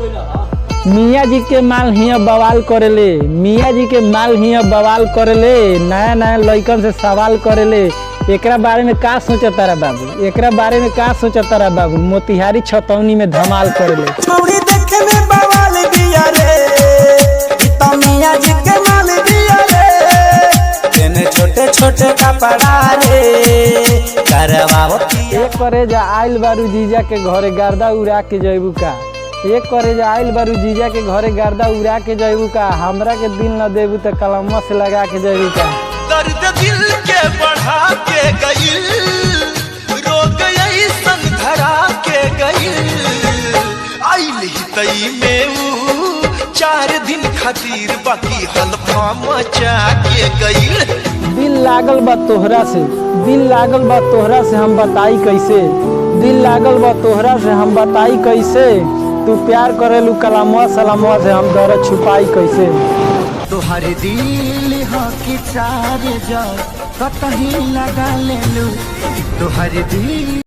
मियाँ जी के माल हिया बवाल करेले, मियाँ जी के माल हिया बवाल करेले, नया नया लइकन से सवाल करेले। एकरा बारे में का सोचता रा बाबू, एकरा बारे में का सोचता रा बाबू। मोतिहारी छतौनी में धमाल करेले। छौरी देखे में बवाल बिया रे, इतना मियाँ जी के माल बिया रे। तेने छोटे छोटे कपड़ा रे करवाओ। एक करे जा आइल बारू जीजा के घरे गर्दा उड़ा के जइबू का, एक करे जा आइल बारू जीजा के घरे गर्दा उड़ा के जइबू का। हमरा के दिल न देबू तो कलम से लगा के जइबू का। दर्द दिल के बढ़ा के गइल, रोग ऐसन धरा के गइल। आइल ही तई में ऊ 4 दिन खातिर बाकी हल्फा मचा के गइल। दिल लागल बा तोहरा से, दिल लागल बा तोहरा से हम बताई कैसे, दिल लागल बा तोहरा से हम बताई कैसे। तू प्यार करेलू कलामुआ सलामुआ से हम दर्द छुपाई कैसे। तोहर दिल हो कि चार जग कतही लगा लेलू, तोहर दिल